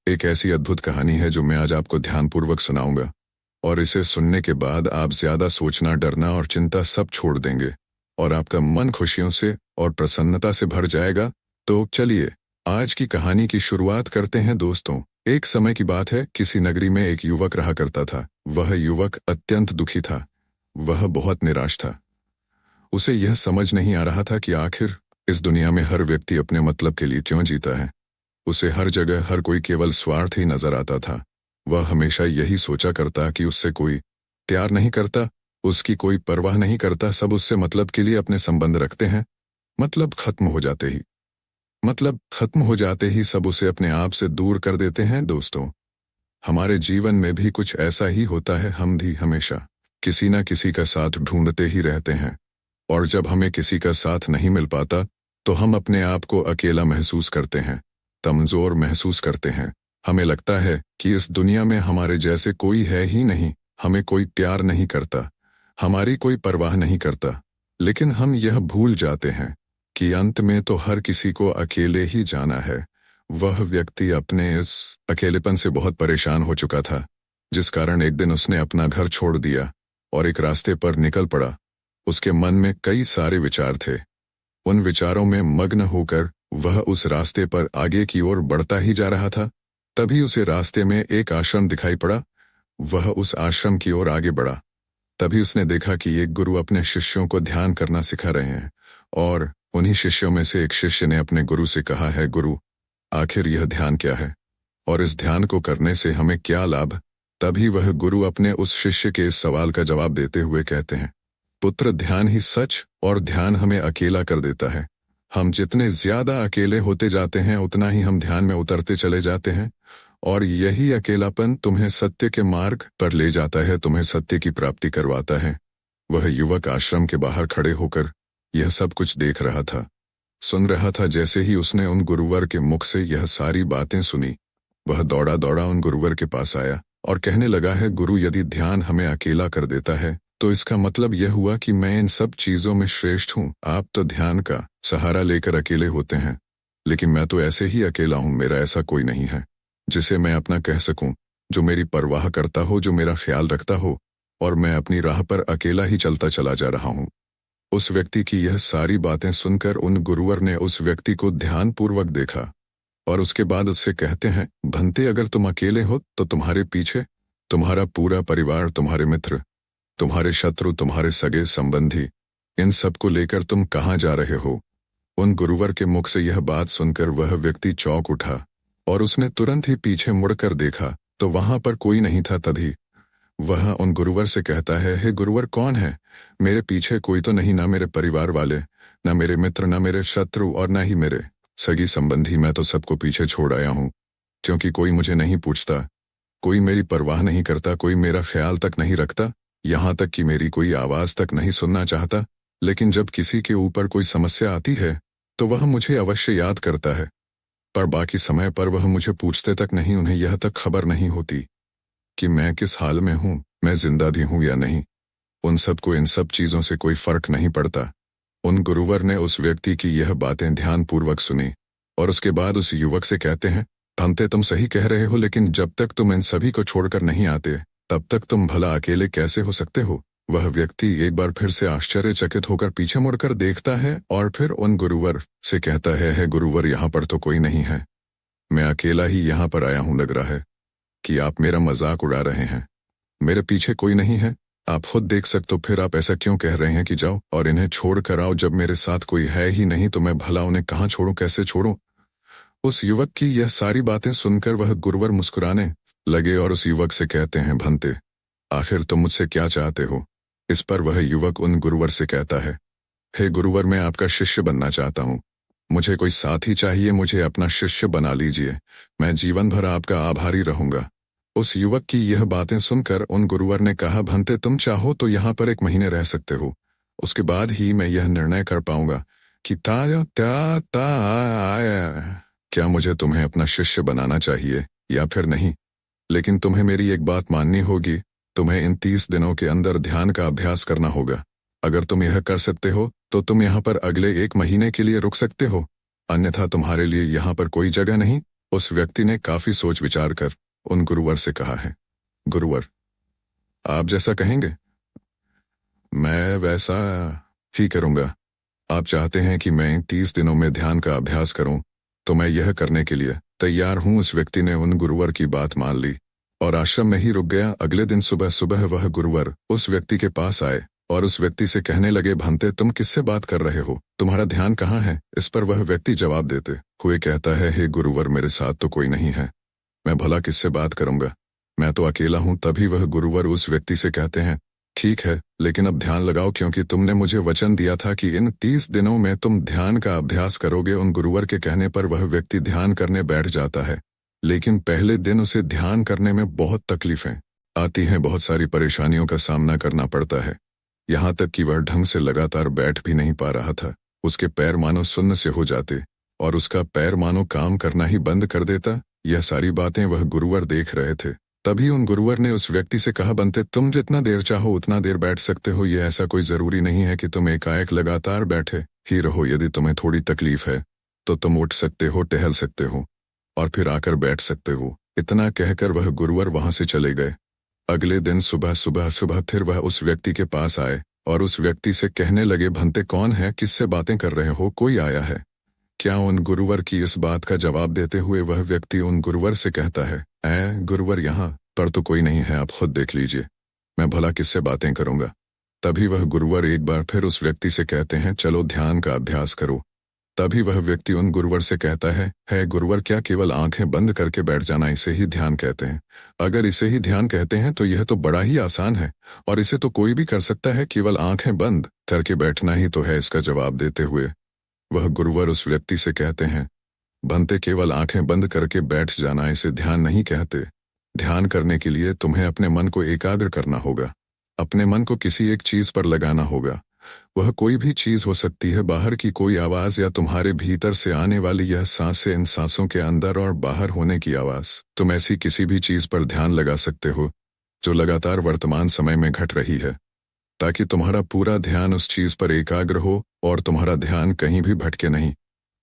एक ऐसी अद्भुत कहानी है जो मैं आज आपको ध्यानपूर्वक सुनाऊंगा, और इसे सुनने के बाद आप ज्यादा सोचना, डरना और चिंता सब छोड़ देंगे और आपका मन खुशियों से और प्रसन्नता से भर जाएगा। तो चलिए आज की कहानी की शुरुआत करते हैं दोस्तों। एक समय की बात है, किसी नगरी में एक युवक रहा करता था। वह युवक अत्यंत दुखी था। वह बहुत निराश था। उसे यह समझ नहीं आ रहा था कि आखिर इस दुनिया में हर व्यक्ति अपने मतलब के लिए क्यों जीता है। उसे हर जगह हर कोई केवल स्वार्थ ही नजर आता था। वह हमेशा यही सोचा करता कि उससे कोई प्यार नहीं करता, उसकी कोई परवाह नहीं करता, सब उससे मतलब के लिए अपने संबंध रखते हैं। मतलब खत्म हो जाते ही सब उसे अपने आप से दूर कर देते हैं। दोस्तों, हमारे जीवन में भी कुछ ऐसा ही होता है। हम भी हमेशा किसी न किसी का साथ ढूंढते ही रहते हैं, और जब हमें किसी का साथ नहीं मिल पाता तो हम अपने आप को अकेला महसूस करते हैं, कमजोर महसूस करते हैं। हमें लगता है कि इस दुनिया में हमारे जैसे कोई है ही नहीं, हमें कोई प्यार नहीं करता, हमारी कोई परवाह नहीं करता। लेकिन हम यह भूल जाते हैं कि अंत में तो हर किसी को अकेले ही जाना है। वह व्यक्ति अपने इस अकेलेपन से बहुत परेशान हो चुका था, जिस कारण एक दिन उसने अपना घर छोड़ दिया और एक रास्ते पर निकल पड़ा। उसके मन में कई सारे विचार थे। उन विचारों में मग्न होकर वह उस रास्ते पर आगे की ओर बढ़ता ही जा रहा था। तभी उसे रास्ते में एक आश्रम दिखाई पड़ा। वह उस आश्रम की ओर आगे बढ़ा। तभी उसने देखा कि एक गुरु अपने शिष्यों को ध्यान करना सिखा रहे हैं, और उन्हीं शिष्यों में से एक शिष्य ने अपने गुरु से कहा है, गुरु, आखिर यह ध्यान क्या है और इस ध्यान को करने से हमें क्या लाभ। तभी वह गुरु अपने उस शिष्य के इस सवाल का जवाब देते हुए कहते हैं, पुत्र, ध्यान ही सच और ध्यान हमें अकेला कर देता है। हम जितने ज्यादा अकेले होते जाते हैं उतना ही हम ध्यान में उतरते चले जाते हैं, और यही अकेलापन तुम्हें सत्य के मार्ग पर ले जाता है, तुम्हें सत्य की प्राप्ति करवाता है। वह युवक आश्रम के बाहर खड़े होकर यह सब कुछ देख रहा था, सुन रहा था। जैसे ही उसने उन गुरुवर के मुख से यह सारी बातें सुनी, वह दौड़ा दौड़ा उन गुरुवर के पास आया और कहने लगा है, गुरु, यदि ध्यान हमें अकेला कर देता है तो इसका मतलब यह हुआ कि मैं इन सब चीजों में श्रेष्ठ हूँ। आप तो ध्यान का सहारा लेकर अकेले होते हैं, लेकिन मैं तो ऐसे ही अकेला हूँ। मेरा ऐसा कोई नहीं है जिसे मैं अपना कह सकूं, जो मेरी परवाह करता हो, जो मेरा ख्याल रखता हो, और मैं अपनी राह पर अकेला ही चलता चला जा रहा हूँ। उस व्यक्ति की यह सारी बातें सुनकर उन गुरुवर ने उस व्यक्ति को ध्यानपूर्वक देखा, और उसके बाद उससे कहते हैं, भंते, अगर तुम अकेले हो तो तुम्हारे पीछे तुम्हारा पूरा परिवार, तुम्हारे मित्र, तुम्हारे शत्रु, तुम्हारे सगे संबंधी, इन सब को लेकर तुम कहाँ जा रहे हो। उन गुरुवर के मुख से यह बात सुनकर वह व्यक्ति चौंक उठा, और उसने तुरंत ही पीछे मुड़कर देखा तो वहां पर कोई नहीं था। तभी वह उन गुरुवर से कहता है, हे गुरुवर, कौन है? मेरे पीछे कोई तो नहीं, ना मेरे परिवार वाले, ना मेरे मित्र, ना मेरे शत्रु, और ना ही मेरे सगी संबंधी। मैं तो सबको पीछे छोड़ आया हूँ, क्योंकि कोई मुझे नहीं पूछता, कोई मेरी परवाह नहीं करता, कोई मेरा ख्याल तक नहीं रखता, यहाँ तक कि मेरी कोई आवाज तक नहीं सुनना चाहता। लेकिन जब किसी के ऊपर कोई समस्या आती है तो वह मुझे अवश्य याद करता है, पर बाकी समय पर वह मुझे पूछते तक नहीं। उन्हें यह तक खबर नहीं होती कि मैं किस हाल में हूँ, मैं जिंदा भी हूँ या नहीं। उन सबको इन सब चीजों से कोई फर्क नहीं पड़ता। उन गुरुवर ने उस व्यक्ति की यह बातें ध्यानपूर्वक सुनी, और उसके बाद उस युवक से कहते हैं, भंते, तुम सही कह रहे हो, लेकिन जब तक तुम इन सभी को छोड़कर नहीं आते तब तक तुम भला अकेले कैसे हो सकते हो। वह व्यक्ति एक बार फिर से आश्चर्यचकित होकर पीछे मुड़कर देखता है, और फिर उन गुरुवर से कहता है, गुरुवर, यहाँ पर तो कोई नहीं है, मैं अकेला ही यहाँ पर आया हूँ। लग रहा है कि आप मेरा मजाक उड़ा रहे हैं। मेरे पीछे कोई नहीं है, आप खुद देख सकते हो, फिर आप ऐसा क्यों कह रहे हैं कि जाओ और इन्हें छोड़ कर आओ। जब मेरे साथ कोई है ही नहीं तो मैं भला उन्हें कहाँ छोड़ूं, कैसे छोड़ूं। उस युवक की यह सारी बातें सुनकर वह गुरुवर मुस्कुराने लगे और उस युवक से कहते हैं, भंते, आखिर तुम मुझसे क्या चाहते हो। इस पर वह युवक उन गुरुवर से कहता है, हे गुरुवर, मैं आपका शिष्य बनना चाहता हूँ, मुझे कोई साथी चाहिए, मुझे अपना शिष्य बना लीजिए, मैं जीवन भर आपका आभारी रहूंगा। उस युवक की यह बातें सुनकर उन गुरुवर ने कहा, भंते, तुम चाहो तो यहाँ पर 1 महीने रह सकते हो, उसके बाद ही मैं यह निर्णय कर पाऊंगा कि क्या मुझे तुम्हें अपना शिष्य बनाना चाहिए या फिर नहीं। लेकिन तुम्हें मेरी एक बात माननी होगी, तुम्हें इन 30 दिनों के अंदर ध्यान का अभ्यास करना होगा। अगर तुम यह कर सकते हो तो तुम यहाँ पर अगले 1 महीने के लिए रुक सकते हो, अन्यथा तुम्हारे लिए यहाँ पर कोई जगह नहीं। उस व्यक्ति ने काफी सोच विचार कर उन गुरुवर से कहा है, गुरुवर, आप जैसा कहेंगे मैं वैसा ही करूंगा। आप चाहते हैं कि मैं 30 दिनों में ध्यान का अभ्यास करूं, तो मैं यह करने के लिए तैयार हूं। उस व्यक्ति ने उन गुरुवर की बात मान ली और आश्रम में ही रुक गया। अगले दिन सुबह सुबह वह गुरुवर उस व्यक्ति के पास आए और उस व्यक्ति से कहने लगे, भंते तुम किससे बात कर रहे हो, तुम्हारा ध्यान कहाँ है? इस पर वह व्यक्ति जवाब देते हुए कहता है, हे गुरुवर, मेरे साथ तो कोई नहीं है, मैं भला किससे बात करूंगा, मैं तो अकेला हूं। तभी वह गुरुवर उस व्यक्ति से कहते हैं, ठीक है, लेकिन अब ध्यान लगाओ, क्योंकि तुमने मुझे वचन दिया था कि इन 30 दिनों में तुम ध्यान का अभ्यास करोगे। उन गुरुवर के कहने पर वह व्यक्ति ध्यान करने बैठ जाता है, लेकिन पहले दिन उसे ध्यान करने में बहुत तकलीफें आती हैं, बहुत सारी परेशानियों का सामना करना पड़ता है, यहाँ तक कि वह ढंग से लगातार बैठ भी नहीं पा रहा था। उसके पैर मानो सुन्न से हो जाते और उसका पैर मानो काम करना ही बंद कर देता। यह सारी बातें वह गुरुवर देख रहे थे। तभी उन गुरुवर ने उस व्यक्ति से कहा, बनते तुम जितना देर चाहो उतना देर बैठ सकते हो, ये ऐसा कोई जरूरी नहीं है कि तुम एकाएक लगातार बैठे ही रहो। यदि तुम्हें थोड़ी तकलीफ है तो तुम उठ सकते हो, टहल सकते हो और फिर आकर बैठ सकते हो। इतना कहकर वह गुरुवर वहां से चले गए। अगले दिन सुबह सुबह फिर वह उस व्यक्ति के पास आए और उस व्यक्ति से कहने लगे, भंते कौन है, किससे बातें कर रहे हो, कोई आया है क्या? उन गुरुवर की इस बात का जवाब देते हुए वह व्यक्ति उन गुरुवर से कहता है, गुरुवर, यहाँ पर तो कोई नहीं है, आप खुद देख लीजिए, मैं भला किससे बातें करूंगा। तभी वह गुरुवर एक बार फिर उस व्यक्ति से कहते हैं, चलो ध्यान का अभ्यास करो। तभी वह व्यक्ति उन गुरुवर से कहता है गुरुवर, क्या केवल आंखें बंद करके बैठ जाना इसे ही ध्यान कहते हैं? अगर इसे ही ध्यान कहते हैं तो यह तो बड़ा ही आसान है और इसे तो कोई भी कर सकता है, केवल आंखें बंद करके बैठना ही तो है इसका जवाब देते हुए वह गुरुवर उस व्यक्ति से कहते हैं, बनते केवल आंखें बंद करके बैठ जाना इसे ध्यान नहीं कहते। ध्यान करने के लिए तुम्हें अपने मन को एकाग्र करना होगा, अपने मन को किसी एक चीज पर लगाना होगा। वह कोई भी चीज हो सकती है, बाहर की कोई आवाज या तुम्हारे भीतर से आने वाली यह सांसें, इन सांसों के अंदर और बाहर होने की आवाज। तुम ऐसी किसी भी चीज पर ध्यान लगा सकते हो जो लगातार वर्तमान समय में घट रही है, ताकि तुम्हारा पूरा ध्यान उस चीज पर एकाग्र हो और तुम्हारा ध्यान कहीं भी भटके नहीं,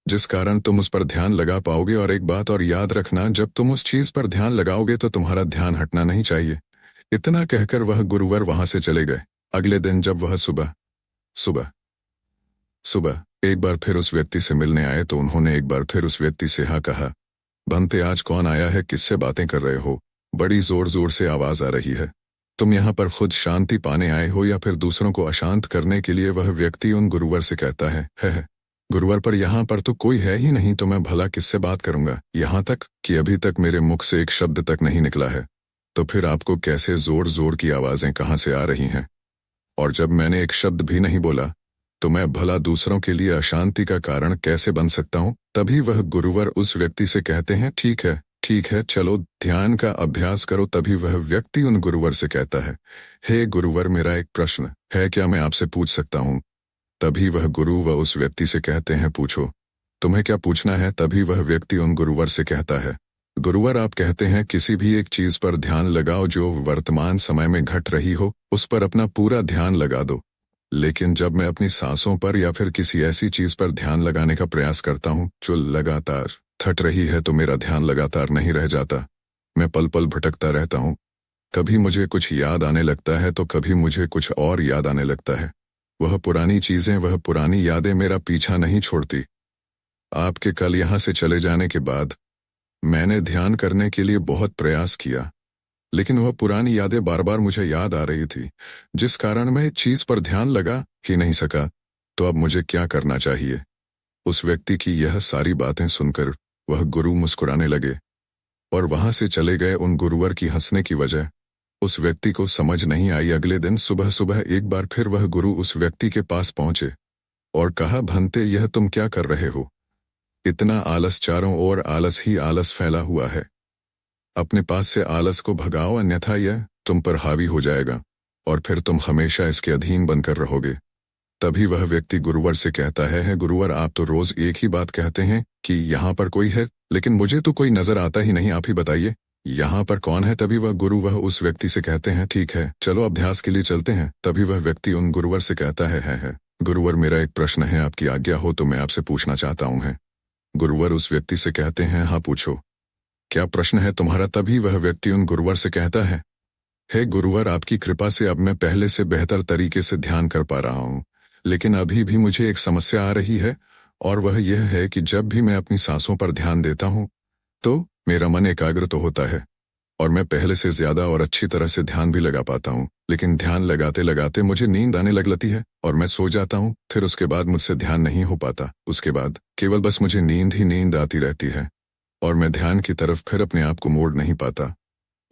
जिस कारण तुम उस पर ध्यान लगा पाओगे। और एक बात और याद रखना, जब तुम उस चीज पर ध्यान लगाओगे तो तुम्हारा ध्यान हटना नहीं चाहिए। इतना कहकर वह गुरुवर वहां से चले गए। अगले दिन जब वह सुबह एक बार फिर उस व्यक्ति से मिलने आए तो उन्होंने एक बार फिर उस व्यक्ति से कहा, बनते आज कौन आया है, किससे बातें कर रहे हो, बड़ी जोर जोर से आवाज आ रही है, तुम यहाँ पर खुद शांति पाने आए हो या फिर दूसरों को अशांत करने के लिए? वह व्यक्ति उन गुरुवर से कहता है गुरुवर, पर यहाँ पर तो कोई है ही नहीं, तो मैं भला किससे बात करूंगा, यहाँ तक कि अभी तक मेरे मुख से एक शब्द तक नहीं निकला है, तो फिर आपको कैसे जोर जोर की आवाजें कहाँ से आ रही हैं? और जब मैंने एक शब्द भी नहीं बोला तो मैं भला दूसरों के लिए अशांति का कारण कैसे बन सकता हूँ? तभी वह गुरुवर उस व्यक्ति से कहते हैं, ठीक है, चलो ध्यान का अभ्यास करो। तभी वह व्यक्ति उन गुरुवर से कहता है, हे गुरुवर, मेरा एक प्रश्न है, क्या मैं आपसे पूछ सकता हूँ? तभी वह गुरु उस व्यक्ति से कहते हैं, पूछो, तुम्हें क्या पूछना है? तभी वह व्यक्ति उन गुरुवर से कहता है, गुरुवर, आप कहते हैं किसी भी एक चीज पर ध्यान लगाओ जो वर्तमान समय में घट रही हो, उस पर अपना पूरा ध्यान लगा दो। लेकिन जब मैं अपनी सांसों पर या फिर किसी ऐसी चीज पर ध्यान लगाने का प्रयास करता हूँ जो लगातार थट रही है, तो मेरा ध्यान लगातार नहीं रह जाता, मैं पल पल भटकता रहता हूँ। कभी मुझे कुछ याद आने लगता है तो कभी मुझे कुछ और याद आने लगता है। वह पुरानी चीजें, वह पुरानी यादें मेरा पीछा नहीं छोड़ती। आपके कल यहाँ से चले जाने के बाद मैंने ध्यान करने के लिए बहुत प्रयास किया, लेकिन वह पुरानी यादें बार बार मुझे याद आ रही थी, जिस कारण मैं इस चीज पर ध्यान लगा ही नहीं सका। तो अब मुझे क्या करना चाहिए? उस व्यक्ति की यह सारी बातें सुनकर वह गुरु मुस्कुराने लगे और वहां से चले गए। उन गुरुवर की हंसने की वजह उस व्यक्ति को समझ नहीं आई। अगले दिन सुबह सुबह एक बार फिर वह गुरु उस व्यक्ति के पास पहुंचे और कहा, भंते, यह तुम क्या कर रहे हो? इतना आलस, चारों ओर आलस ही आलस फैला हुआ है। अपने पास से आलस को भगाओ, अन्यथा यह तुम पर हावी हो जाएगा और फिर तुम हमेशा इसके अधीन बनकर रहोगे। तभी वह व्यक्ति गुरुवर से कहता है, गुरुवर, आप तो रोज एक ही बात कहते हैं कि यहाँ पर कोई है, लेकिन मुझे तो कोई नजर आता ही नहीं, आप ही बताइए यहाँ पर कौन है? तभी वह गुरु उस व्यक्ति से कहते हैं, ठीक है, चलो अभ्यास के लिए चलते हैं। तभी वह व्यक्ति उन गुरुवर से कहता है गुरुवर, मेरा एक प्रश्न है, आपकी आज्ञा हो तो मैं आपसे पूछना चाहता हूँ। गुरुवर उस व्यक्ति से कहते हैं, हाँ पूछो। क्या प्रश्न है तुम्हारा? तभी वह व्यक्ति उन गुरुवर से कहता है, हे गुरुवर, आपकी कृपा से अब मैं पहले से बेहतर तरीके से ध्यान कर पा रहा हूँ, लेकिन अभी भी मुझे एक समस्या आ रही है, और वह यह है कि जब भी मैं अपनी सांसों पर ध्यान देता हूँ तो मेरा मन एकाग्र तो होता है और मैं पहले से ज्यादा और अच्छी तरह से ध्यान भी लगा पाता हूँ, लेकिन ध्यान लगाते लगाते मुझे नींद आने लगती है और मैं सो जाता हूँ। फिर उसके बाद मुझसे ध्यान नहीं हो पाता। उसके बाद केवल बस मुझे नींद ही नींद आती रहती है और मैं ध्यान की तरफ फिर अपने आप को मोड़ नहीं पाता।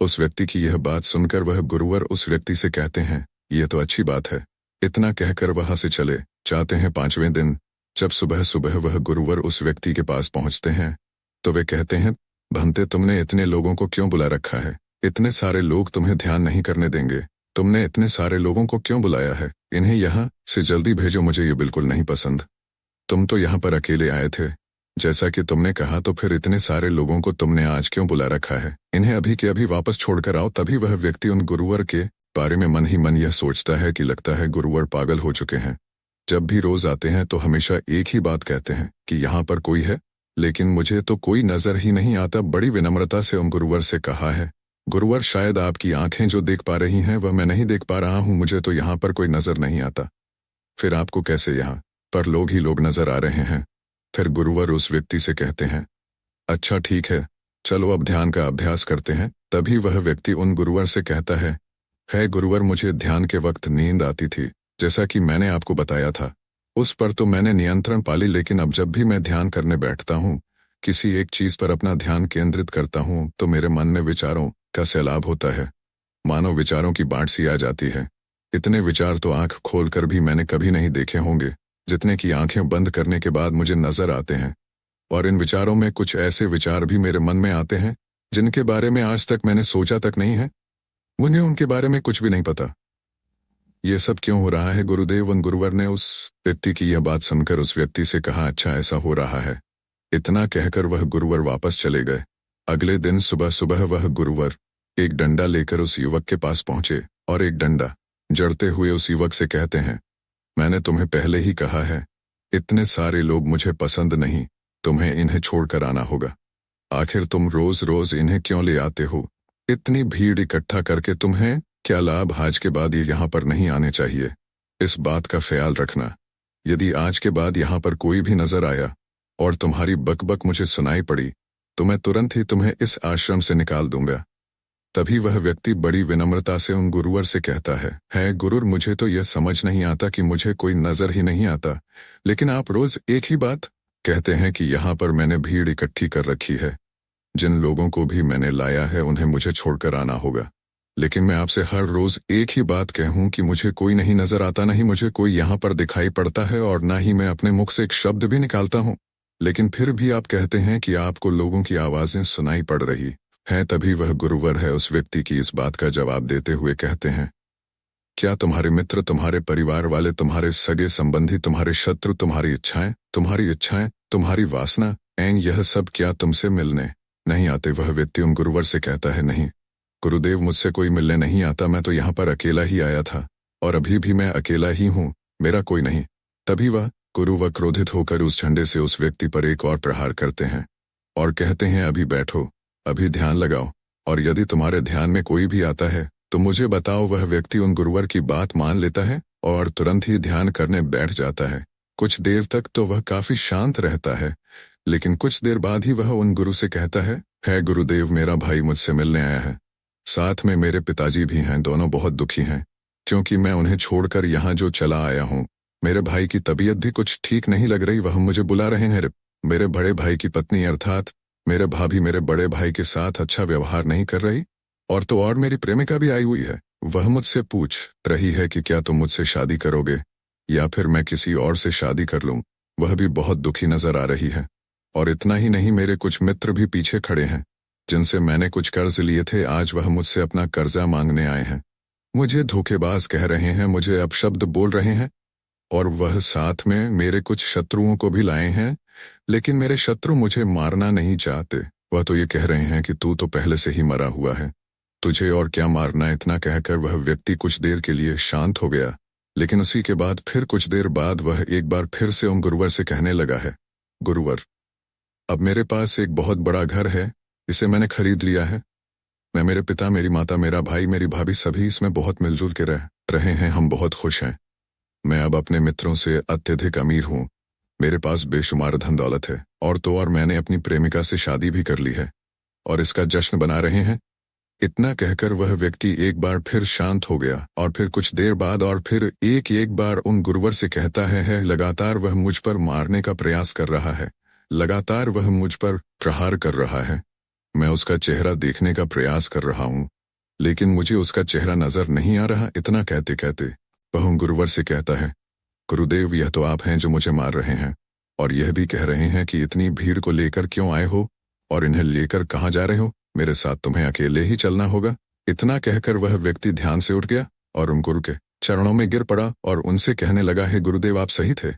उस व्यक्ति की यह बात सुनकर वह गुरुवर उस व्यक्ति से कहते हैं, यह तो अच्छी बात है। इतना कहकर वहां से चले जाते हैं। 5वें दिन जब सुबह सुबह वह गुरुवर उस व्यक्ति के पास पहुंचते हैं तो वे कहते हैं, भंते, तुमने इतने लोगों को क्यों बुला रखा है? इतने सारे लोग तुम्हें ध्यान नहीं करने देंगे। तुमने इतने सारे लोगों को क्यों बुलाया है? इन्हें यहाँ से जल्दी भेजो, मुझे ये बिल्कुल नहीं पसंद। तुम तो यहाँ पर अकेले आए थे, जैसा कि तुमने कहा, तो फिर इतने सारे लोगों को तुमने आज क्यों बुला रखा है? इन्हें अभी के अभी वापस छोड़कर आओ। तभी वह व्यक्ति उन गुरुवर के बारे में मन ही मन यह सोचता है कि लगता है गुरुवर पागल हो चुके हैं। जब भी रोज आते हैं तो हमेशा एक ही बात कहते हैं कि यहाँ पर कोई है, लेकिन मुझे तो कोई नजर ही नहीं आता। बड़ी विनम्रता से उन गुरुवर से कहा है, गुरुवर, शायद आपकी आंखें जो देख पा रही हैं वह मैं नहीं देख पा रहा हूँ, मुझे तो यहाँ पर कोई नजर नहीं आता। फिर आपको कैसे यहाँ पर लोग ही लोग नजर आ रहे हैं? फिर गुरुवर उस व्यक्ति से कहते हैं, अच्छा ठीक है, चलो अब ध्यान का अभ्यास करते हैं। तभी वह व्यक्ति उन गुरुवर से कहता है गुरुवर, मुझे ध्यान के वक्त नींद आती थी, जैसा कि मैंने आपको बताया था। उस पर तो मैंने नियंत्रण पा ली, लेकिन अब जब भी मैं ध्यान करने बैठता हूँ, किसी एक चीज पर अपना ध्यान केंद्रित करता हूँ, तो मेरे मन में विचारों का सैलाब होता है। मानो विचारों की बाढ़ सी आ जाती है। इतने विचार तो आंख खोलकर भी मैंने कभी नहीं देखे होंगे, जितने की आंखें बंद करने के बाद मुझे नजर आते हैं। और इन विचारों में कुछ ऐसे विचार भी मेरे मन में आते हैं जिनके बारे में आज तक मैंने सोचा तक नहीं है। मुझे उनके बारे में कुछ भी नहीं पता। ये सब क्यों हो रहा है गुरुदेव? उन गुरुवर ने उस व्यक्ति की यह बात सुनकर उस व्यक्ति से कहा, अच्छा ऐसा हो रहा है। इतना कहकर वह गुरुवर वापस चले गए। अगले दिन सुबह सुबह वह गुरुवर एक डंडा लेकर उस युवक के पास पहुंचे और एक डंडा जड़ते हुए उस युवक से कहते हैं, मैंने तुम्हें पहले ही कहा है, इतने सारे लोग मुझे पसंद नहीं, तुम्हें इन्हें छोड़कर आना होगा। आखिर तुम रोज रोज इन्हें क्यों ले आते हो? इतनी भीड़ इकट्ठा करके तुम्हें क्या लाभ? आज के बाद ये यहाँ पर नहीं आने चाहिए। इस बात का ख्याल रखना। यदि आज के बाद यहाँ पर कोई भी नजर आया और तुम्हारी बकबक मुझे सुनाई पड़ी तो मैं तुरंत ही तुम्हें इस आश्रम से निकाल दूंगा। तभी वह व्यक्ति बड़ी विनम्रता से उन गुरुवर से कहता है गुरुर, मुझे तो यह समझ नहीं आता कि मुझे कोई नजर ही नहीं आता, लेकिन आप रोज एक ही बात कहते हैं कि यहाँ पर मैंने भीड़ इकट्ठी कर रखी है। जिन लोगों को भी मैंने लाया है उन्हें मुझे छोड़कर आना होगा, लेकिन मैं आपसे हर रोज एक ही बात कहूं कि मुझे कोई नहीं नजर आता, नहीं मुझे कोई यहाँ पर दिखाई पड़ता है और ना ही मैं अपने मुख से एक शब्द भी निकालता हूँ, लेकिन फिर भी आप कहते हैं कि आपको लोगों की आवाजें सुनाई पड़ रही हैं। तभी वह गुरुवर है उस व्यक्ति की इस बात का जवाब देते हुए कहते हैं, क्या तुम्हारे मित्र, तुम्हारे परिवार वाले, तुम्हारे सगे संबंधी, तुम्हारे शत्रु, तुम्हारी इच्छाएं, तुम्हारी वासना, यह सब क्या तुमसे मिलने नहीं आते? वह व्यक्ति उन गुरुवर से कहता है, नहीं गुरुदेव, मुझसे कोई मिलने नहीं आता, मैं तो यहाँ पर अकेला ही आया था और अभी भी मैं अकेला ही हूँ, मेरा कोई नहीं। तभी वह गुरुवर क्रोधित होकर उस झंडे से उस व्यक्ति पर एक और प्रहार करते हैं और कहते हैं, अभी बैठो, अभी ध्यान लगाओ, और यदि तुम्हारे ध्यान में कोई भी आता है तो मुझे बताओ। वह व्यक्ति उन गुरुवर की बात मान लेता है और तुरंत ही ध्यान करने बैठ जाता है। कुछ देर तक तो वह काफी शांत रहता है, लेकिन कुछ देर बाद ही वह उन गुरु से कहता है गुरुदेव, मेरा भाई मुझसे मिलने आया है, साथ में मेरे पिताजी भी हैं, दोनों बहुत दुखी हैं क्योंकि मैं उन्हें छोड़कर यहाँ जो चला आया हूँ। मेरे भाई की तबीयत भी कुछ ठीक नहीं लग रही, वह मुझे बुला रहे हैं। मेरे बड़े भाई की पत्नी अर्थात मेरे भाभी मेरे बड़े भाई के साथ अच्छा व्यवहार नहीं कर रही, और तो और मेरी प्रेमिका भी आई हुई है। वह मुझसे पूछ रही है कि क्या तुम मुझसे शादी करोगे या फिर मैं किसी और से शादी कर लूं। वह भी बहुत दुखी नजर आ रही है। और इतना ही नहीं, मेरे कुछ मित्र भी पीछे खड़े हैं जिनसे मैंने कुछ कर्ज लिए थे, आज वह मुझसे अपना कर्जा मांगने आए हैं। मुझे धोखेबाज कह रहे हैं, मुझे अपशब्द बोल रहे हैं, और वह साथ में मेरे कुछ शत्रुओं को भी लाए हैं, लेकिन मेरे शत्रु मुझे मारना नहीं चाहते। वह तो ये कह रहे हैं कि तू तो पहले से ही मरा हुआ है, तुझे और क्या मारना। इतना कहकर वह व्यक्ति कुछ देर के लिए शांत हो गया, लेकिन उसी के बाद फिर कुछ देर बाद वह एक बार फिर से उन गुरुवर से कहने लगा है, गुरुवर, अब मेरे पास एक बहुत बड़ा घर है इसे मैंने खरीद लिया है। मैं, मेरे पिता, मेरी माता, मेरा भाई, मेरी भाभी सभी इसमें बहुत मिलजुल के रह रहे हैं। हम बहुत खुश हैं। मैं अब अपने मित्रों से अत्यधिक अमीर हूँ। मेरे पास बेशुमार धन दौलत है। और तो और मैंने अपनी प्रेमिका से शादी भी कर ली है और इसका जश्न बना रहे हैं। इतना कहकर वह व्यक्ति एक बार फिर शांत हो गया और फिर कुछ देर बाद और फिर एक बार उन गुरुवर से कहता है लगातार वह मुझ पर मारने का प्रयास कर रहा है, लगातार वह मुझ पर प्रहार कर रहा है। मैं उसका चेहरा देखने का प्रयास कर रहा हूँ, लेकिन मुझे उसका चेहरा नजर नहीं आ रहा। इतना कहते कहते वह उन गुरुवर से कहता है, गुरुदेव, यह तो आप हैं जो मुझे मार रहे हैं और यह भी कह रहे हैं कि इतनी भीड़ को लेकर क्यों आए हो और इन्हें लेकर कहाँ जा रहे हो। मेरे साथ तुम्हें अकेले ही चलना होगा। इतना कहकर वह व्यक्ति ध्यान से उठ गया और उन गुरु के चरणों में गिर पड़ा और उनसे कहने लगा, हे गुरुदेव, आप सही थे।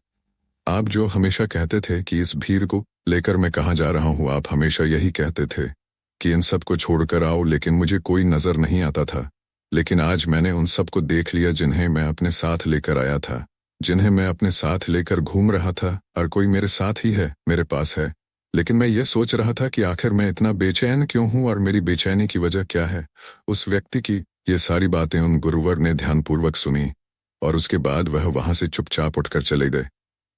आप जो हमेशा कहते थे कि इस भीड़ को लेकर मैं कहाँ जा रहा हूँ, आप हमेशा यही कहते थे कि इन सब को छोड़कर आओ, लेकिन मुझे कोई नजर नहीं आता था। लेकिन आज मैंने उन सब को देख लिया जिन्हें मैं अपने साथ लेकर आया था, जिन्हें मैं अपने साथ लेकर घूम रहा था। और कोई मेरे साथ ही है, मेरे पास है। लेकिन मैं ये सोच रहा था कि आखिर मैं इतना बेचैन क्यों हूँ और मेरी बेचैनी की वजह क्या है। उस व्यक्ति की ये सारी बातें उन गुरुवर ने ध्यानपूर्वक सुनी और उसके बाद वह वहां से चुपचाप उठकर चले गए।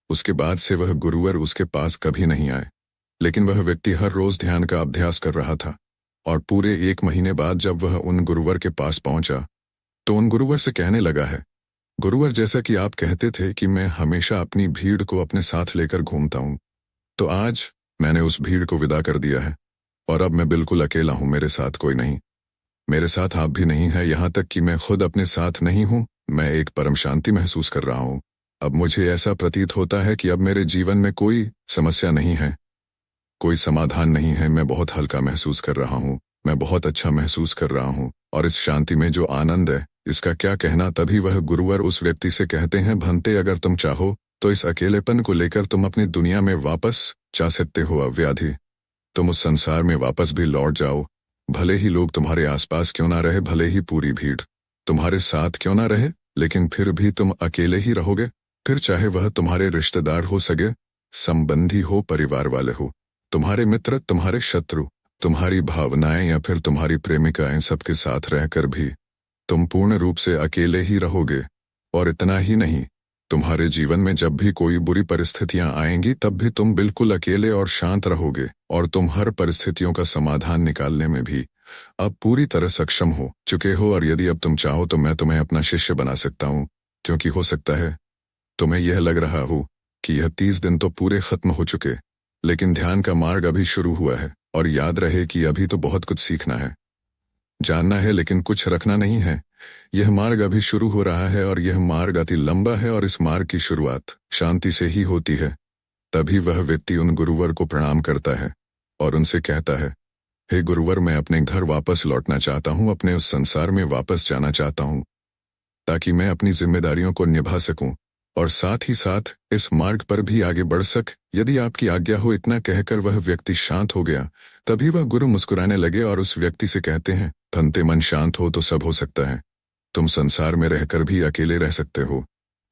उसके बाद से वह गुरुवर उसके पास कभी नहीं आए। लेकिन वह व्यक्ति हर रोज ध्यान का अभ्यास कर रहा था और पूरे 1 महीने बाद जब वह उन गुरुवर के पास पहुंचा तो उन गुरुवर से कहने लगा है, गुरुवर, जैसा कि आप कहते थे कि मैं हमेशा अपनी भीड़ को अपने साथ लेकर घूमता हूँ, तो आज मैंने उस भीड़ को विदा कर दिया है और अब मैं बिल्कुल अकेला हूँ। मेरे साथ कोई नहीं, मेरे साथ आप भी नहीं है, यहाँ तक कि मैं खुद अपने साथ नहीं हूँ। मैं एक परम शांति महसूस कर रहा हूँ। अब मुझे ऐसा प्रतीत होता है कि अब मेरे जीवन में कोई समस्या नहीं है, कोई समाधान नहीं है। मैं बहुत हल्का महसूस कर रहा हूँ, मैं बहुत अच्छा महसूस कर रहा हूँ और इस शांति में जो आनंद है इसका क्या कहना। तभी वह गुरुवर उस व्यक्ति से कहते हैं, भंते, अगर तुम चाहो तो इस अकेलेपन को लेकर तुम अपनी दुनिया में वापस जा सकते हो। अव्याधि, तुम उस संसार में वापस भी लौट जाओ। भले ही लोग तुम्हारे आसपास क्यों ना रहे, भले ही पूरी भीड़ तुम्हारे साथ क्यों ना रहे, लेकिन फिर भी तुम अकेले ही रहोगे। फिर चाहे वह तुम्हारे रिश्तेदार हो, सगे संबंधी हो, परिवार वाले हो, तुम्हारे मित्र, तुम्हारे शत्रु, तुम्हारी भावनाएं या फिर तुम्हारी प्रेमिका, इन सबके साथ रहकर भी तुम पूर्ण रूप से अकेले ही रहोगे। और इतना ही नहीं, तुम्हारे जीवन में जब भी कोई बुरी परिस्थितियां आएंगी तब भी तुम बिल्कुल अकेले और शांत रहोगे और तुम हर परिस्थितियों का समाधान निकालने में भी अब पूरी तरह सक्षम हो चुके हो। और यदि अब तुम चाहो तो मैं तुम्हें अपना शिष्य बना सकता हूँ, क्योंकि हो सकता है तुम्हें यह लग रहा हो कि यह 30 दिन तो पूरे खत्म हो चुके, लेकिन ध्यान का मार्ग अभी शुरू हुआ है। और याद रहे कि अभी तो बहुत कुछ सीखना है, जानना है, लेकिन कुछ रखना नहीं है। यह मार्ग अभी शुरू हो रहा है और यह मार्ग अति लंबा है और इस मार्ग की शुरुआत शांति से ही होती है। तभी वह व्यक्ति उन गुरुवर को प्रणाम करता है और उनसे कहता है, हे गुरुवर, मैं अपने घर वापस लौटना चाहता हूँ, अपने उस संसार में वापस जाना चाहता हूँ, ताकि मैं अपनी जिम्मेदारियों को निभा सकूं और साथ ही साथ इस मार्ग पर भी आगे बढ़ यदि आपकी आज्ञा हो। इतना कहकर वह व्यक्ति शांत हो गया। तभी वह गुरु मुस्कुराने लगे और उस व्यक्ति से कहते हैं, भंते, मन शांत हो तो सब हो सकता है। तुम संसार में रहकर भी अकेले रह सकते हो,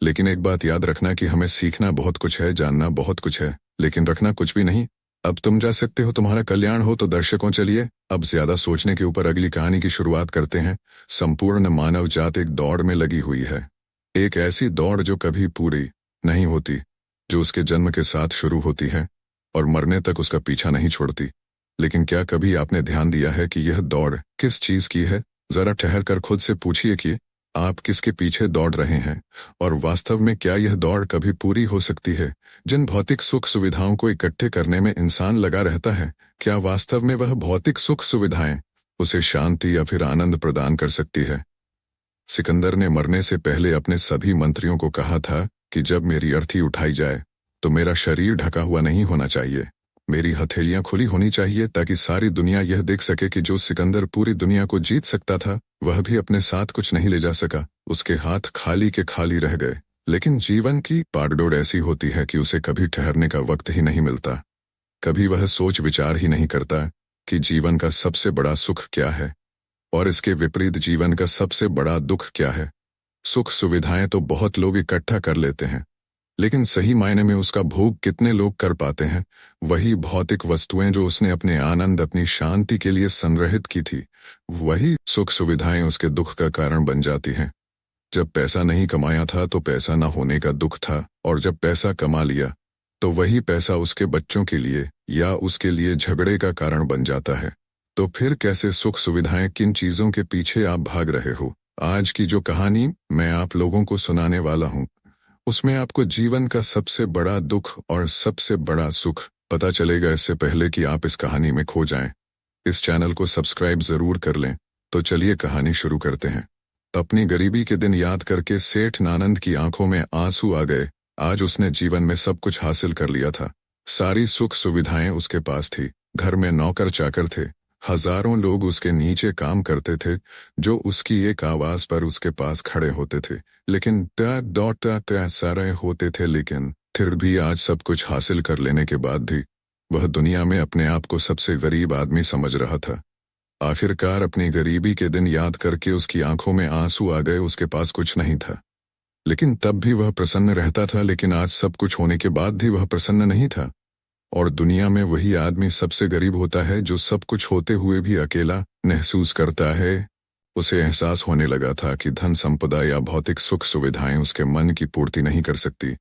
लेकिन एक बात याद रखना कि हमें सीखना बहुत कुछ है, जानना बहुत कुछ है, लेकिन रखना कुछ भी नहीं। अब तुम जा सकते हो, तुम्हारा कल्याण हो। तो दर्शकों, चलिए अब ज्यादा सोचने के ऊपर अगली कहानी की शुरुआत करते हैं। संपूर्ण मानव जात एक दौड़ में लगी हुई है, एक ऐसी दौड़ जो कभी पूरी नहीं होती, जो उसके जन्म के साथ शुरू होती है और मरने तक उसका पीछा नहीं छोड़ती। लेकिन क्या कभी आपने ध्यान दिया है कि यह दौड़ किस चीज की है? जरा ठहर कर खुद से पूछिए कि आप किसके पीछे दौड़ रहे हैं और वास्तव में क्या यह दौड़ कभी पूरी हो सकती है? जिन भौतिक सुख सुविधाओं को इकट्ठे करने में इंसान लगा रहता है, क्या वास्तव में वह भौतिक सुख सुविधाएं उसे शांति या फिर आनंद प्रदान कर सकती है? सिकंदर ने मरने से पहले अपने सभी मंत्रियों को कहा था कि जब मेरी अर्थी उठाई जाए तो मेरा शरीर ढका हुआ नहीं होना चाहिए, मेरी हथेलियां खुली होनी चाहिए, ताकि सारी दुनिया यह देख सके कि जो सिकंदर पूरी दुनिया को जीत सकता था वह भी अपने साथ कुछ नहीं ले जा सका। उसके हाथ खाली के खाली रह गए। लेकिन जीवन की बागडोर ऐसी होती है कि उसे कभी ठहरने का वक्त ही नहीं मिलता। कभी वह सोच विचार ही नहीं करता कि जीवन का सबसे बड़ा सुख क्या है और इसके विपरीत जीवन का सबसे बड़ा दुख क्या है। सुख सुविधाएं तो बहुत लोग इकट्ठा कर लेते हैं, लेकिन सही मायने में उसका भोग कितने लोग कर पाते हैं? वही भौतिक वस्तुएं जो उसने अपने आनंद, अपनी शांति के लिए संग्रहित की थी, वही सुख सुविधाएं उसके दुख का कारण बन जाती हैं। जब पैसा नहीं कमाया था तो पैसा न होने का दुख था, और जब पैसा कमा लिया तो वही पैसा उसके बच्चों के लिए या उसके लिए झगड़े का कारण बन जाता है। तो फिर कैसे सुख सुविधाएं, किन चीजों के पीछे आप भाग रहे हो? आज की जो कहानी मैं आप लोगों को सुनाने वाला हूं, उसमें आपको जीवन का सबसे बड़ा दुख और सबसे बड़ा सुख पता चलेगा। इससे पहले कि आप इस कहानी में खो जाएं, इस चैनल को सब्सक्राइब जरूर कर लें। तो चलिए कहानी शुरू करते हैं। अपनी गरीबी के दिन याद करके सेठ नानंद की आंखों में आंसू आ गए। आज उसने जीवन में सब कुछ हासिल कर लिया था। सारी सुख सुविधाएं उसके पास थी। घर में नौकर चाकर थे, हजारों लोग उसके नीचे काम करते थे, जो उसकी एक आवाज पर उसके पास खड़े होते थे। लेकिन सारे होते थे, लेकिन फिर भी आज सब कुछ हासिल कर लेने के बाद भी वह दुनिया में अपने आप को सबसे गरीब आदमी समझ रहा था। आखिरकार अपनी गरीबी के दिन याद करके उसकी आंखों में आंसू आ गए। उसके पास कुछ नहीं था, लेकिन तब भी वह प्रसन्न रहता था। लेकिन आज सब कुछ होने के बाद भी वह प्रसन्न नहीं था। और दुनिया में वही आदमी सबसे गरीब होता है जो सब कुछ होते हुए भी अकेला महसूस करता है। उसे एहसास होने लगा था कि धन संपदा या भौतिक सुख सुविधाएं उसके मन की पूर्ति नहीं कर सकती।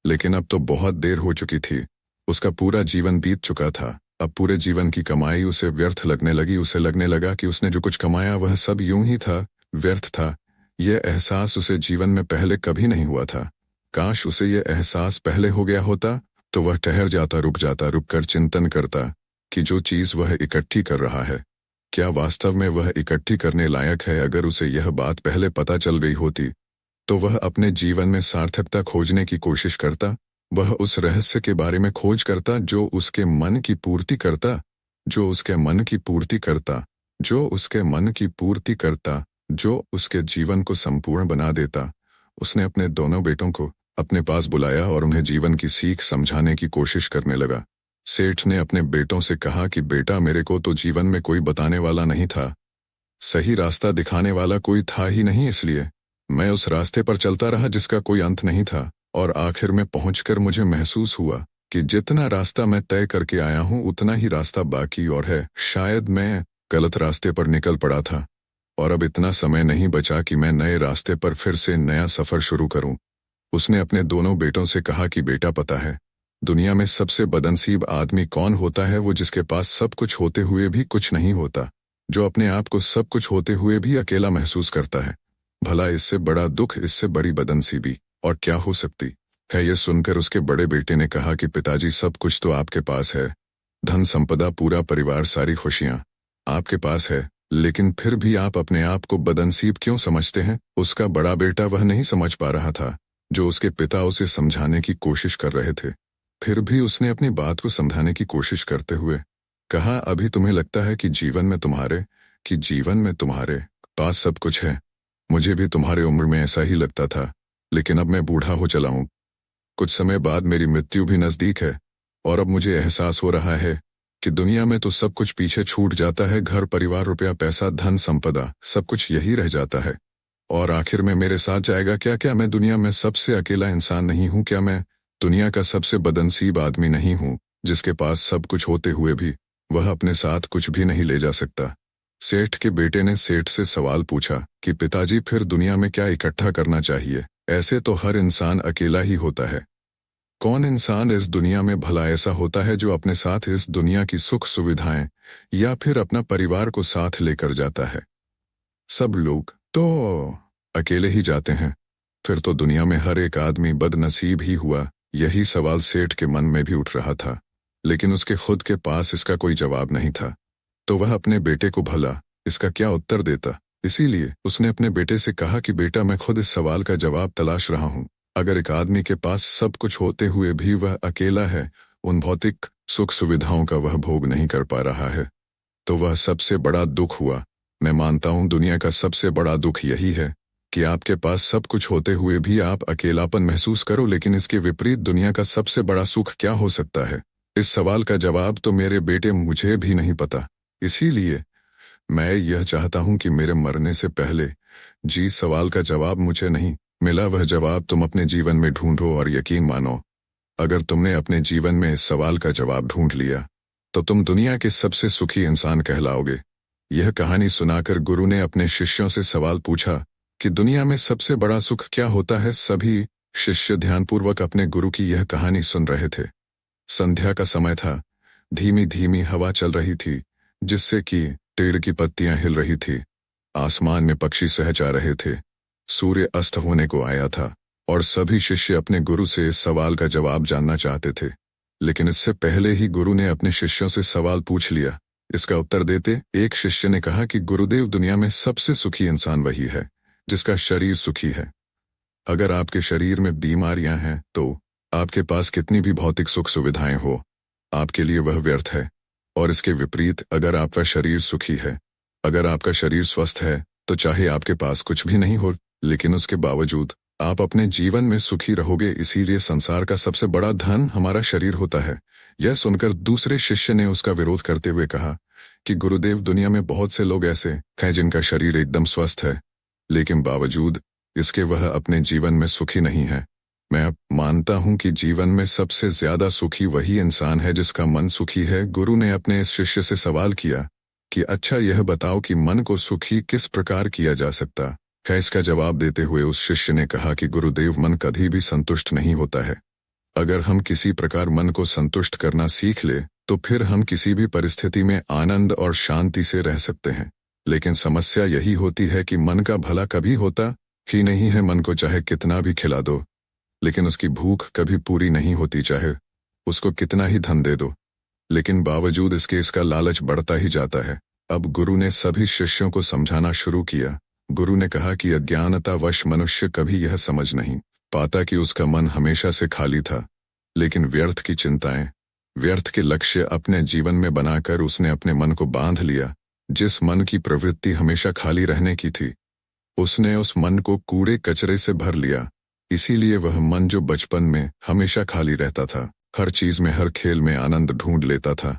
लेकिन अब तो बहुत देर हो चुकी थी। उसका पूरा जीवन बीत चुका था। अब पूरे जीवन की कमाई उसे व्यर्थ लगने लगी। उसे लगने लगा कि उसने जो कुछ कमाया वह सब यूं ही था, व्यर्थ था। यह एहसास उसे जीवन में पहले कभी नहीं हुआ था। काश उसे यह एहसास पहले हो गया होता, तो वह ठहर जाता, रुक कर चिंतन करता कि जो चीज वह इकट्ठी कर रहा है, क्या वास्तव में वह इकट्ठी करने लायक है। अगर उसे यह बात पहले पता चल गई होती तो वह अपने जीवन में सार्थकता खोजने की कोशिश करता। वह उस रहस्य के बारे में खोज करता जो उसके मन की पूर्ति करता, जो उसके मन की पूर्ति करता, जो उसके मन की पूर्ति करता, जो उसके जीवन को संपूर्ण बना देता। उसने अपने दोनों बेटों को अपने पास बुलाया और उन्हें जीवन की सीख समझाने की कोशिश करने लगा। सेठ ने अपने बेटों से कहा कि बेटा, मेरे को तो जीवन में कोई बताने वाला नहीं था, सही रास्ता दिखाने वाला कोई था ही नहीं, इसलिए मैं उस रास्ते पर चलता रहा जिसका कोई अंत नहीं था। और आखिर में पहुंचकर मुझे महसूस हुआ कि जितना रास्ता मैं तय करके आया हूं उतना ही रास्ता बाकी और है। शायद मैं गलत रास्ते पर निकल पड़ा था और अब इतना समय नहीं बचा कि मैं नए रास्ते पर फिर से नया सफर शुरू करूं। उसने अपने दोनों बेटों से कहा कि बेटा, पता है दुनिया में सबसे बदनसीब आदमी कौन होता है? वो जिसके पास सब कुछ होते हुए भी कुछ नहीं होता, जो अपने आप को सब कुछ होते हुए भी अकेला महसूस करता है। भला इससे बड़ा दुख, इससे बड़ी बदनसीबी और क्या हो सकती है? यह सुनकर उसके बड़े बेटे ने कहा कि पिताजी, सब कुछ तो आपके पास है, धन संपदा, पूरा परिवार, सारी खुशियां आपके पास है, लेकिन फिर भी आप अपने आप को बदनसीब क्यों समझते हैं? उसका बड़ा बेटा वह नहीं समझ पा रहा था जो उसके पिता उसे समझाने की कोशिश कर रहे थे। फिर भी उसने अपनी बात को समझाने की कोशिश करते हुए कहा, अभी तुम्हें लगता है कि जीवन में तुम्हारे पास सब कुछ है। मुझे भी तुम्हारे उम्र में ऐसा ही लगता था, लेकिन अब मैं बूढ़ा हो चला हूं। कुछ समय बाद मेरी मृत्यु भी नजदीक है और अब मुझे एहसास हो रहा है कि दुनिया में तो सब कुछ पीछे छूट जाता है। घर परिवार, रुपया पैसा, धन संपदा, सब कुछ यही रह जाता है। और आखिर में मेरे साथ जाएगा क्या? क्या मैं दुनिया में सबसे अकेला इंसान नहीं हूं? क्या मैं दुनिया का सबसे बदनसीब आदमी नहीं हूं, जिसके पास सब कुछ होते हुए भी वह अपने साथ कुछ भी नहीं ले जा सकता? सेठ के बेटे ने सेठ से सवाल पूछा कि पिताजी, फिर दुनिया में क्या इकट्ठा करना चाहिए? ऐसे तो हर इंसान अकेला ही होता है। कौन इंसान इस दुनिया में भला ऐसा होता है जो अपने साथ इस दुनिया की सुख सुविधाएं या फिर अपना परिवार को साथ लेकर जाता है? सब लोग तो अकेले ही जाते हैं। फिर तो दुनिया में हर एक आदमी बदनसीब ही हुआ। यही सवाल सेठ के मन में भी उठ रहा था, लेकिन उसके खुद के पास इसका कोई जवाब नहीं था। तो वह अपने बेटे को भला इसका क्या उत्तर देता? इसीलिए उसने अपने बेटे से कहा कि बेटा, मैं खुद इस सवाल का जवाब तलाश रहा हूं। अगर एक आदमी के पास सब कुछ होते हुए भी वह अकेला है, उन भौतिक सुख सुविधाओं का वह भोग नहीं कर पा रहा है, तो वह सबसे बड़ा दुख हुआ। मैं मानता हूं दुनिया का सबसे बड़ा दुख यही है कि आपके पास सब कुछ होते हुए भी आप अकेलापन महसूस करो। लेकिन इसके विपरीत दुनिया का सबसे बड़ा सुख क्या हो सकता है? इस सवाल का जवाब तो मेरे बेटे मुझे भी नहीं पता। इसीलिए मैं यह चाहता हूं कि मेरे मरने से पहले जी सवाल का जवाब मुझे नहीं, मिला वह जवाब तुम अपने जीवन में ढूंढो और यकीन मानो, अगर तुमने अपने जीवन में इस सवाल का जवाब ढूंढ लिया तो तुम दुनिया के सबसे सुखी इंसान कहलाओगे। यह कहानी सुनाकर गुरु ने अपने शिष्यों से सवाल पूछा कि दुनिया में सबसे बड़ा सुख क्या होता है। सभी शिष्य ध्यानपूर्वक अपने गुरु की यह कहानी सुन रहे थे। संध्या का समय था। धीमी धीमी हवा चल रही थी जिससे कि पेड़ की पत्तियां हिल रही थी। आसमान में पक्षी सहजा रहे थे। सूर्य अस्त होने को आया था और सभी शिष्य अपने गुरु से इस सवाल का जवाब जानना चाहते थे। लेकिन इससे पहले ही गुरु ने अपने शिष्यों से सवाल पूछ लिया। इसका उत्तर देते एक शिष्य ने कहा कि गुरुदेव, दुनिया में सबसे सुखी इंसान वही है जिसका शरीर सुखी है। अगर आपके शरीर में बीमारियां हैं तो आपके पास कितनी भी भौतिक सुख सुविधाएं हो, आपके लिए वह व्यर्थ है। और इसके विपरीत, अगर आपका शरीर सुखी है, अगर आपका शरीर स्वस्थ है, तो चाहे आपके पास कुछ भी नहीं हो लेकिन उसके बावजूद आप अपने जीवन में सुखी रहोगे। इसीलिए संसार का सबसे बड़ा धन हमारा शरीर होता है। यह सुनकर दूसरे शिष्य ने उसका विरोध करते हुए कहा कि गुरुदेव, दुनिया में बहुत से लोग ऐसे हैं जिनका शरीर एकदम स्वस्थ है लेकिन बावजूद इसके वह अपने जीवन में सुखी नहीं है। मैं मानता हूं कि जीवन में सबसे ज्यादा सुखी वही इंसान है जिसका मन सुखी है। गुरु ने अपने इस शिष्य से सवाल किया कि अच्छा, यह बताओ कि मन को सुखी किस प्रकार किया जा सकता है। इसका जवाब देते हुए उस शिष्य ने कहा कि गुरुदेव, मन कभी भी संतुष्ट नहीं होता है। अगर हम किसी प्रकार मन को संतुष्ट करना सीख ले तो फिर हम किसी भी परिस्थिति में आनंद और शांति से रह सकते हैं। लेकिन समस्या यही होती है कि मन का भला कभी होता ही नहीं है। मन को चाहे कितना भी खिला दो लेकिन उसकी भूख कभी पूरी नहीं होती, चाहे उसको कितना ही धन दे दो, लेकिन बावजूद इसके इसका लालच बढ़ता ही जाता है। अब गुरु ने सभी शिष्यों को समझाना शुरू किया। गुरु ने कहा कि अज्ञानतावश मनुष्य कभी यह समझ नहीं पाता कि उसका मन हमेशा से खाली था, लेकिन व्यर्थ की चिंताएं, व्यर्थ के लक्ष्य अपने जीवन में बनाकर उसने अपने मन को बांध लिया। जिस मन की प्रवृत्ति हमेशा खाली रहने की थी, उसने उस मन को कूड़े कचरे से भर लिया। इसीलिए वह मन जो बचपन में हमेशा खाली रहता था, हर चीज में, हर खेल में आनंद ढूंढ लेता था,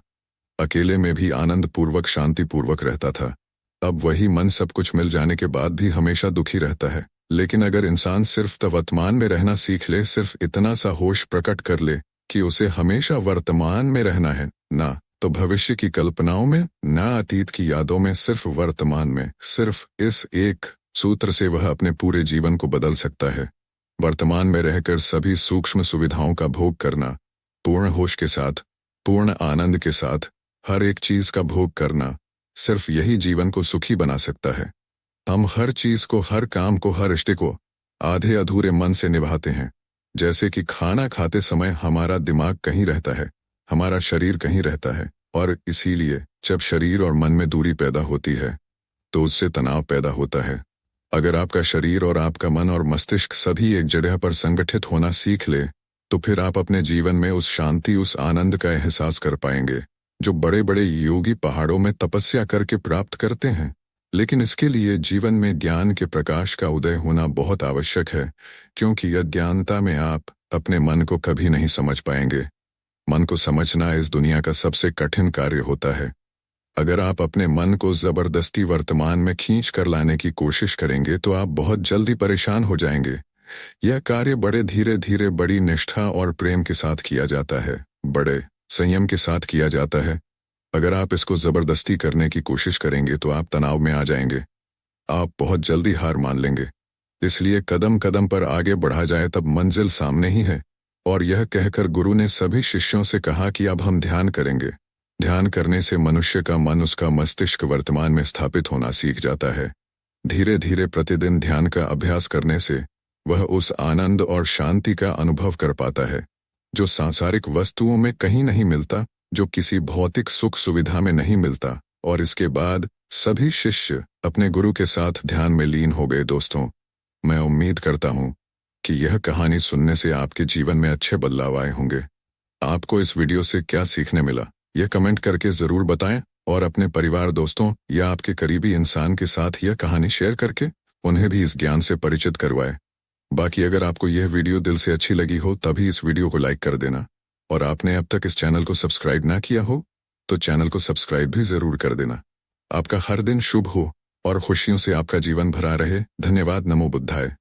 अकेले में भी आनंद पूर्वक शांति पूर्वक रहता था, अब वही मन सब कुछ मिल जाने के बाद भी हमेशा दुखी रहता है। लेकिन अगर इंसान सिर्फ वर्तमान में रहना सीख ले, सिर्फ इतना सा होश प्रकट कर ले कि उसे हमेशा वर्तमान में रहना है, ना तो भविष्य की कल्पनाओं में, ना अतीत की यादों में, सिर्फ वर्तमान में, सिर्फ इस एक सूत्र से वह अपने पूरे जीवन को बदल सकता है। वर्तमान में रहकर सभी सूक्ष्म सुविधाओं का भोग करना, पूर्ण होश के साथ, पूर्ण आनंद के साथ हर एक चीज का भोग करना, सिर्फ यही जीवन को सुखी बना सकता है। हम हर चीज को, हर काम को, हर रिश्ते को आधे अधूरे मन से निभाते हैं। जैसे कि खाना खाते समय हमारा दिमाग कहीं रहता है, हमारा शरीर कहीं रहता है, और इसीलिए जब शरीर और मन में दूरी पैदा होती है तो उससे तनाव पैदा होता है। अगर आपका शरीर और आपका मन और मस्तिष्क सभी एक जगह पर संगठित होना सीख ले तो फिर आप अपने जीवन में उस शांति, उस आनंद का एहसास कर पाएंगे जो बड़े बड़े योगी पहाड़ों में तपस्या करके प्राप्त करते हैं। लेकिन इसके लिए जीवन में ज्ञान के प्रकाश का उदय होना बहुत आवश्यक है, क्योंकि अज्ञानता में आप अपने मन को कभी नहीं समझ पाएंगे। मन को समझना इस दुनिया का सबसे कठिन कार्य होता है। अगर आप अपने मन को जबरदस्ती वर्तमान में खींच कर लाने की कोशिश करेंगे तो आप बहुत जल्दी परेशान हो जाएंगे। यह कार्य बड़े धीरे धीरे, बड़ी निष्ठा और प्रेम के साथ किया जाता है, बड़े संयम के साथ किया जाता है। अगर आप इसको जबरदस्ती करने की कोशिश करेंगे तो आप तनाव में आ जाएंगे, आप बहुत जल्दी हार मान लेंगे। इसलिए कदम कदम पर आगे बढ़ा जाए तब मंजिल सामने ही है। और यह कहकर गुरु ने सभी शिष्यों से कहा कि अब हम ध्यान करेंगे। ध्यान करने से मनुष्य का मन, उसका मस्तिष्क वर्तमान में स्थापित होना सीख जाता है। धीरे धीरे प्रतिदिन ध्यान का अभ्यास करने से वह उस आनंद और शांति का अनुभव कर पाता है जो सांसारिक वस्तुओं में कहीं नहीं मिलता, जो किसी भौतिक सुख सुविधा में नहीं मिलता। और इसके बाद सभी शिष्य अपने गुरु के साथ ध्यान में लीन हो गए। दोस्तों, मैं उम्मीद करता हूं कि यह कहानी सुनने से आपके जीवन में अच्छे बदलाव आए होंगे। आपको इस वीडियो से क्या सीखने मिला, यह कमेंट करके जरूर बताएं, और अपने परिवार, दोस्तों या आपके करीबी इंसान के साथ यह कहानी शेयर करके उन्हें भी इस ज्ञान से परिचित करवाएं। बाकी अगर आपको यह वीडियो दिल से अच्छी लगी हो तभी इस वीडियो को लाइक कर देना, और आपने अब तक इस चैनल को सब्सक्राइब ना किया हो तो चैनल को सब्सक्राइब भी जरूर कर देना। आपका हर दिन शुभ हो और खुशियों से आपका जीवन भरा रहे। धन्यवाद। नमो बुद्धाय।